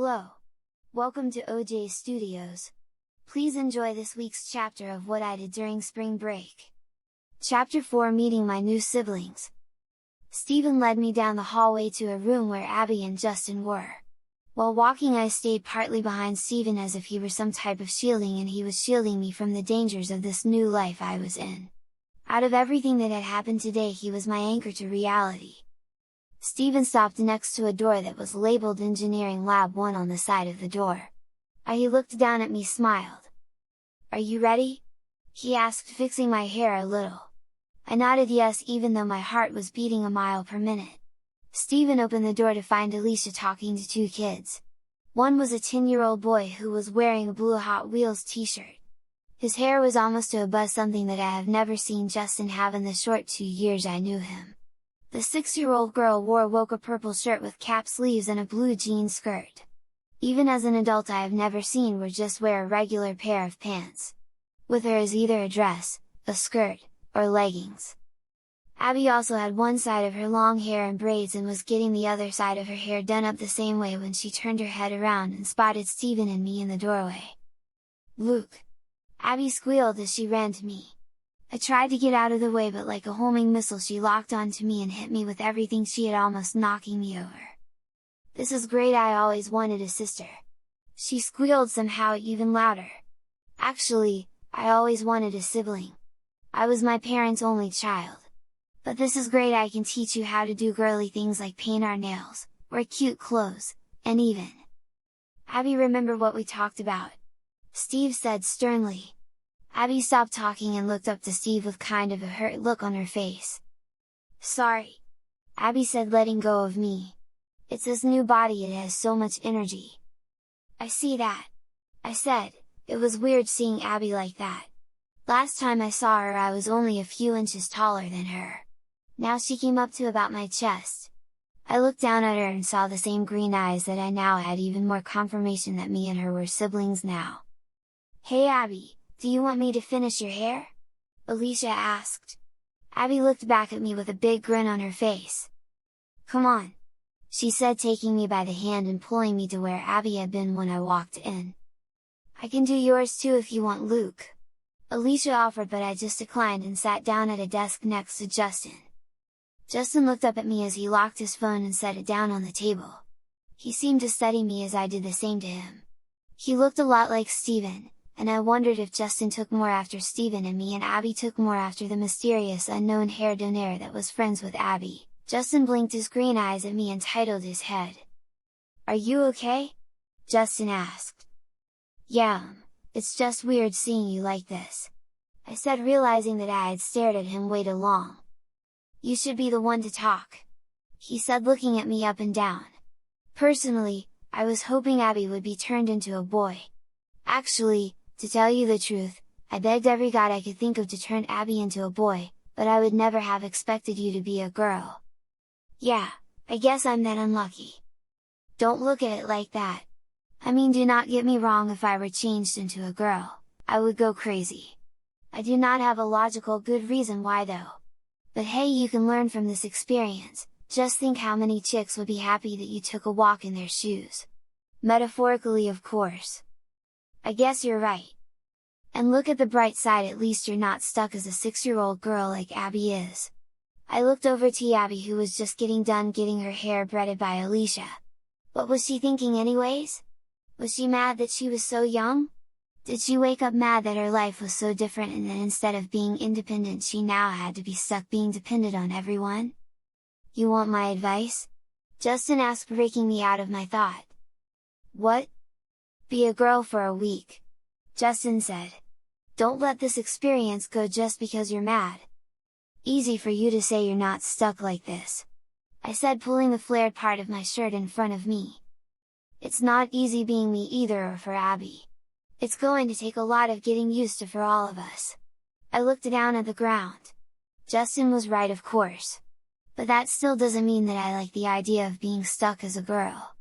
Hello! Welcome to OJ Studios. Please enjoy this week's chapter of what I did during spring break. Chapter 4: Meeting my new siblings. Stephen led me down the hallway to a room where Abby and Justin were. While walking, I stayed partly behind Stephen as if he were some type of shielding, and he was shielding me from the dangers of this new life I was in. Out of everything that had happened today, he was my anchor to reality. Stephen stopped next to a door that was labeled Engineering Lab 1 on the side of the door. He looked down at me, smiled. "Are you ready?" he asked, fixing my hair a little. I nodded yes, even though my heart was beating a mile per minute. Stephen opened the door to find Alicia talking to two kids. One was a 10-year-old boy who was wearing a blue Hot Wheels t-shirt. His hair was almost to a buzz, something that I have never seen Justin have in the short 2 years I knew him. The 6-year-old girl wore a purple shirt with cap sleeves and a blue jean skirt. Even as an adult, I have never seen her just wear a regular pair of pants. With her is either a dress, a skirt, or leggings. Abby also had one side of her long hair in braids and was getting the other side of her hair done up the same way when she turned her head around and spotted Stephen and me in the doorway. "Luke!" Abby squealed as she ran to me. I tried to get out of the way, but like a homing missile she locked onto me and hit me with everything she had, almost knocking me over. "This is great, I always wanted a sister!" she squealed somehow even louder. "Actually, I always wanted a sibling. I was my parents' only child. But this is great, I can teach you how to do girly things like paint our nails, wear cute clothes, and even..." "Abby, remember what we talked about?" Steve said sternly. Abby stopped talking and looked up to Steve with kind of a hurt look on her face. "Sorry," Abby said, letting go of me. "It's this new body, it has so much energy." "I see that," I said. It was weird seeing Abby like that. Last time I saw her I was only a few inches taller than her. Now she came up to about my chest. I looked down at her and saw the same green eyes that I now had, even more confirmation that me and her were siblings now. "Hey Abby, do you want me to finish your hair?" Alicia asked. Abby looked back at me with a big grin on her face. "Come on!" she said, taking me by the hand and pulling me to where Abby had been when I walked in. "I can do yours too if you want, Luke," Alicia offered, but I just declined and sat down at a desk next to Justin. Justin looked up at me as he locked his phone and set it down on the table. He seemed to study me as I did the same to him. He looked a lot like Stephen, and I wondered if Justin took more after Stephen and me, and Abby took more after the mysterious unknown hair donor that was friends with Abby. Justin blinked his green eyes at me and titled his head. "Are you okay?" Justin asked. "Yeah, it's just weird seeing you like this," I said, realizing that I had stared at him way too long. "You should be the one to talk," he said, looking at me up and down. Personally, I was hoping Abby would be turned into a boy. Actually, to tell you the truth, I begged every god I could think of to turn Abby into a boy, but I would never have expected you to be a girl. "Yeah, I guess I'm that unlucky." "Don't look at it like that. I mean, do not get me wrong, if I were changed into a girl, I would go crazy. I do not have a logical good reason why though. But hey, you can learn from this experience. Just think how many chicks would be happy that you took a walk in their shoes. Metaphorically, of course. I guess you're right. And look at the bright side, at least you're not stuck as a 6-year-old girl like Abby is." I looked over to Abby, who was just getting done getting her hair braided by Alicia. What was she thinking anyways? Was she mad that she was so young? Did she wake up mad that her life was so different and that instead of being independent she now had to be stuck being dependent on everyone? "You want my advice?" Justin asked, breaking me out of my thought. "What?" "Be a girl for a week," Justin said. "Don't let this experience go just because you're mad." "Easy for you to say, you're not stuck like this," I said, pulling the flared part of my shirt in front of me. "It's not easy being me either, or for Abby. It's going to take a lot of getting used to for all of us." I looked down at the ground. Justin was right, of course. But that still doesn't mean that I like the idea of being stuck as a girl.